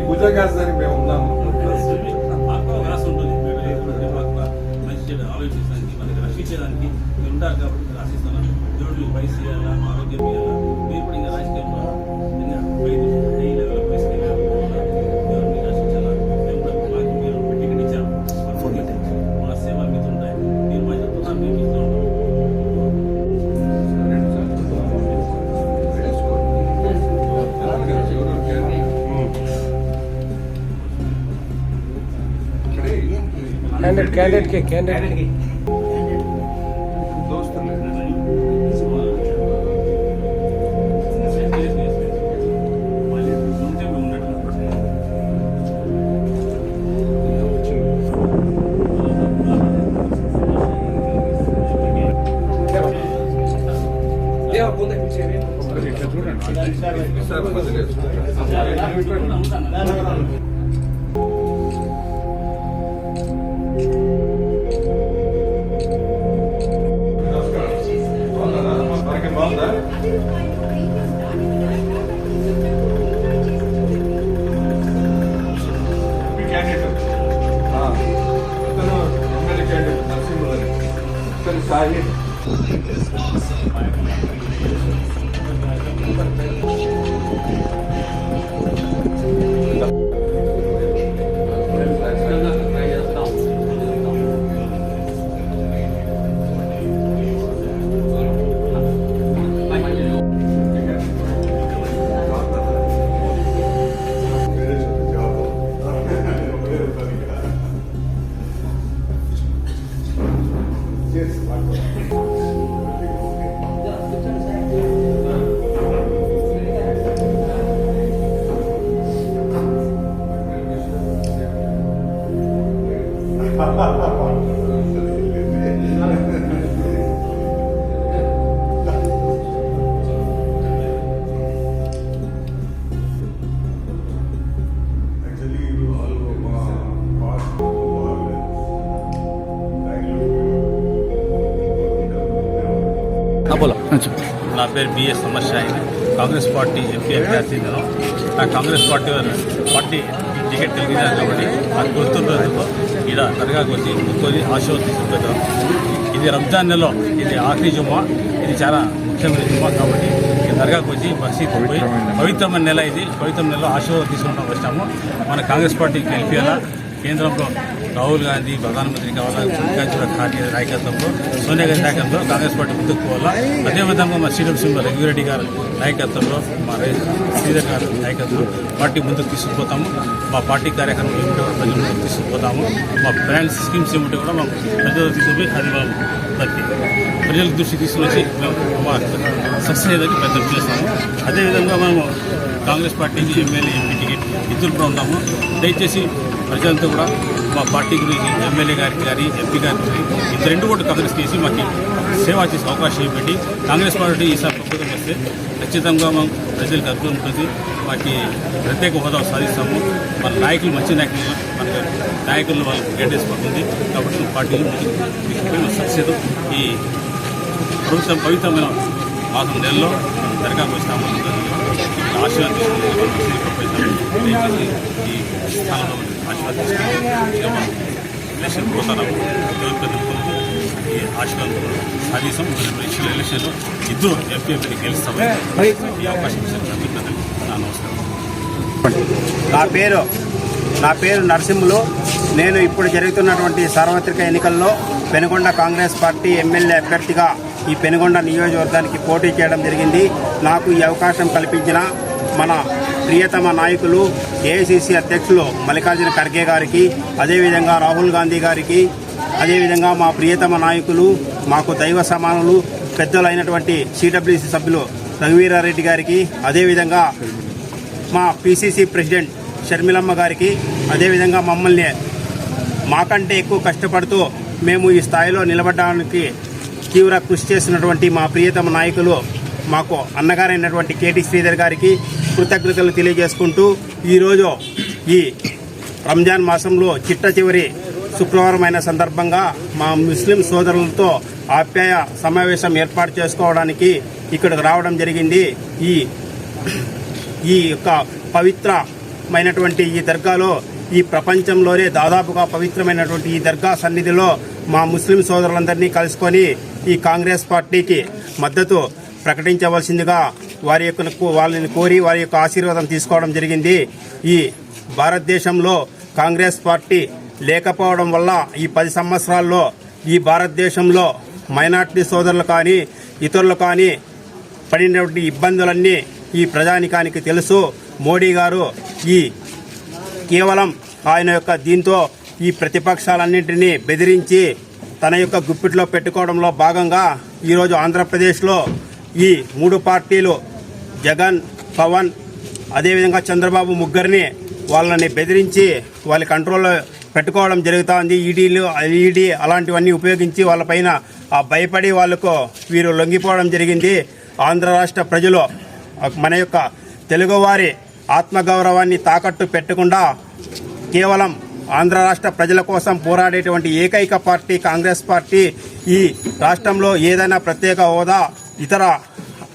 భుజంగాసని మేము ఉన్నాము. మంచి ఆలోచించడానికి మనకి రక్షించడానికి మీరు ఉంటారు కాబట్టి మీరు ఆశిస్తున్నాను. దేవుడు వయసు చేయాలా, ఆరోగ్యం చేయాలా, మీరు కూడా ఇంకా రాజకీయంలో హై లెవెల్ వయసు దేవుడు మీకు రక్షించాలా. మేము కూడా మాకు మీరు టికెట్ ఇచ్చాము, మన సేవలు మీతో ఉంటాయి. మీరు మా చెప్తున్నారు, మేము ఇస్తూ ఉంటాం. कैंडिडेट के దోస్తులు సాహిబ్ నా పేరు బిఎస్ సమస్య. కాంగ్రెస్ పార్టీ ఎంపీ అభ్యర్థి. నా కాంగ్రెస్ పార్టీ టికెట్ కలిగినారు కాబట్టి అది గుర్తుండదు. ఇక్కడ దర్గాకు వచ్చి ముక్కొని ఆశీర్వదిస్తుంటారు. ఇది రంజాన్ నెలలో ఇది ఆఖరి జుమ్మా. ఇది చాలా ముఖ్యమైన జుమ్మా కాబట్టి ఈ దర్గాకు వచ్చి మసీదు పోయి పవిత్రమైన నెల ఇది. పవిత్రమైన నెలలో ఆశీర్వాదం తీసుకుంటాం వచ్చాము. మన కాంగ్రెస్ పార్టీకి గెలిపేలా కేంద్రంలో రాహుల్ గాంధీ ప్రధానమంత్రి కావాలా, మల్లికార్జున ఖార్గే నాయకత్వంలో, సోనియా గాంధీ నాయకత్వంలో కాంగ్రెస్ పార్టీ ముందుకు పోవాలా. అదేవిధంగా మా శ్రీరామ్ సింగ్ రఘువీరెడ్డి గారి నాయకత్వంలో, మా శ్రీధర్ గారి నాయకత్వంలో పార్టీ ముందుకు తీసుకుపోతాము. మా పార్టీ కార్యక్రమం ఏమిటో ప్రజల ముందుకు తీసుకుపోతాము. మా బ్రాండ్ స్కీమ్స్ ఏమిటో కూడా మేము ప్రజలకు తీసుకుపోయి అది మేము ప్రతి ప్రజల దృష్టి తీసుకొచ్చి మేము మా సక్సెస్ అయ్యేదానికి ప్రయత్నం చేస్తాము. అదేవిధంగా మేము కాంగ్రెస్ పార్టీకి ఎమ్మెల్యే ఎంపీ టికెట్ ఇద్దరు కూడా ఉన్నాము. దయచేసి ప్రజలంతా కూడా మా పార్టీ గురించి ఎమ్మెల్యే గారికి కానీ ఎంపీ గారికి ఇది రెండు కూడా కాంగ్రెస్ చేసి మాకు సేవ చేసే అవకాశం ఇవ్వండి. కాంగ్రెస్ పార్టీ ఈసారి ప్రభుత్వం వస్తే ఖచ్చితంగా మనం ప్రజలకు అర్థం ఉంటుంది. మాకు ప్రత్యేక హోదా సాధిస్తాము. మన నాయకులు మంచి నాయకులు వాళ్ళకి గైడెన్స్ పడుతుంది కాబట్టి పార్టీలు సక్సెస్ ఈ ప్రభుత్వం పవిత్రమైన మాసం నెలలో దర్గాకు వచ్చినాము. ఆశీర్వాదం ఈ స్థానంలో ఆశీర్వాదం ఎలక్షన్ పోతున్నాము. ఈ ఆశీర్వాదం సాధిస్తాం. ఎలక్షన్లో ఇద్దరు ఎంపీ గెలుస్తామని ఈ అవకాశం ఇచ్చారు. నమస్కారం. నా పేరు నరసింహులు. నేను ఇప్పుడు జరుగుతున్నటువంటి సార్వత్రిక ఎన్నికల్లో పెనుగొండ కాంగ్రెస్ పార్టీ ఎమ్మెల్యే అభ్యర్థిగా ఈ పెనుగొండ నియోజకవర్గానికి పోటీ చేయడం జరిగింది. నాకు ఈ అవకాశం కల్పించిన మన ప్రియతమ నాయకులు ఏఐసిసి అధ్యక్షులు మల్లికార్జున ఖర్గే గారికి, అదేవిధంగా రాహుల్ గాంధీ గారికి, అదేవిధంగా మా ప్రియతమ నాయకులు, మాకు దైవ సమానులు, పెద్దలైనటువంటి సిడబ్ల్యూసి సభ్యులు రఘువీరారెడ్డి గారికి, అదేవిధంగా మా పిసిసి ప్రెసిడెంట్ షర్మిలమ్మ గారికి, అదేవిధంగా మమ్మల్ని మాకంటే ఎక్కువ కష్టపడుతూ మేము ఈ స్థాయిలో నిలబడడానికి తీవ్ర కృషి చేసినటువంటి మా ప్రియతమ నాయకులు, మాకు అన్నగారైనటువంటి కేటీ శ్రీధర్ గారికి కృతజ్ఞతలు తెలియజేసుకుంటూ, ఈరోజు ఈ రంజాన్ మాసంలో చిట్ట చివరి శుక్రవారం అయిన సందర్భంగా మా ముస్లిం సోదరులతో ఆప్యాయ సమావేశం ఏర్పాటు చేసుకోవడానికి ఇక్కడికి రావడం జరిగింది. ఈ యొక్క పవిత్రమైనటువంటి ఈ దర్గాలో, ఈ ప్రపంచంలోనే దాదాపుగా పవిత్రమైనటువంటి ఈ దర్గా సన్నిధిలో మా ముస్లిం సోదరులందరినీ కలుసుకొని ఈ కాంగ్రెస్ పార్టీకి మద్దతు ప్రకటించవలసిందిగా వాళ్ళని కోరి వారి యొక్క ఆశీర్వాదం తీసుకోవడం జరిగింది. ఈ భారతదేశంలో కాంగ్రెస్ పార్టీ లేకపోవడం వల్ల ఈ 10 సంవత్సరాల్లో ఈ భారతదేశంలో మైనార్టీ సోదరులు కానీ ఇతరులు కానీ పడినటువంటి ఇబ్బందులన్నీ ఈ ప్రజానికానికి తెలుసు. మోడీ గారు కేవలం ఆయన యొక్క దీంతో ఈ ప్రతిపక్షాలన్నింటినీ బెదిరించి తన యొక్క గుప్పిట్లో పెట్టుకోవడంలో భాగంగా ఈరోజు ఆంధ్రప్రదేశ్లో ఈ 3 పార్టీలు జగన్, పవన్, అదేవిధంగా చంద్రబాబు ముగ్గురిని వాళ్ళని బెదిరించి వాళ్ళ కంట్రోల్లో పెట్టుకోవడం జరుగుతోంది. ఈడీ అలాంటివన్నీ ఉపయోగించి వాళ్ళపైన భయపడి వాళ్లకు వీరు లొంగిపోవడం జరిగింది. ఆంధ్ర రాష్ట్ర ప్రజలు మన యొక్క తెలుగువారి ఆత్మగౌరవాన్ని తాకట్టు పెట్టకుండా కేవలం ఆంధ్ర రాష్ట్ర ప్రజల కోసం పోరాడేటువంటి ఏకైక పార్టీ కాంగ్రెస్ పార్టీ. ఈ రాష్ట్రంలో ఏదైనా ప్రత్యేక హోదా, ఇతర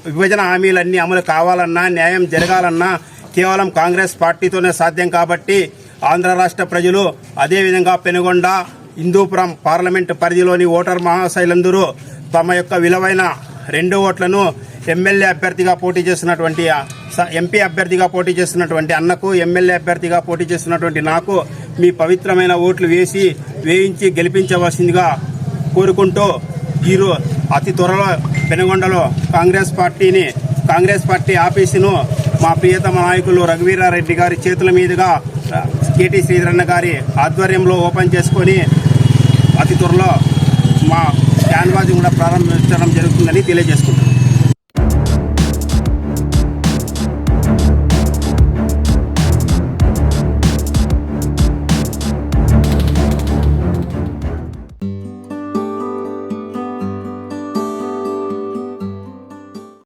విభజన హామీలన్నీ అమలు కావాలన్నా, న్యాయం జరగాలన్నా కేవలం కాంగ్రెస్ పార్టీతోనే సాధ్యం. కాబట్టి ఆంధ్ర రాష్ట్ర ప్రజలు, అదేవిధంగా పెనుగొండ, హిందూపురం పార్లమెంటు పరిధిలోని ఓటర్ మహాశైలందరూ తమ యొక్క విలువైన 2 ఓట్లను ఎమ్మెల్యే అభ్యర్థిగా పోటీ చేస్తున్నటువంటి ఎంపీ అభ్యర్థిగా పోటీ చేస్తున్నటువంటి అన్నకు, ఎమ్మెల్యే అభ్యర్థిగా పోటీ చేస్తున్నటువంటి నాకు మీ పవిత్రమైన ఓట్లు వేయించి గెలిపించవలసిందిగా కోరుకుంటూ, అతి త్వరలో పెనుగొండలో కాంగ్రెస్ పార్టీ ఆఫీసును మా ప్రియతమ నాయకులు రఘువీరారెడ్డి గారి చేతుల మీదుగా కేటీ శ్రీధరన్న గారి ఆధ్వర్యంలో ఓపెన్ చేసుకొని అతి త్వరలో మా క్యాన్వాసింగ్ కూడా ప్రారంభించడం జరుగుతుందని తెలియజేసుకుంటున్నాను.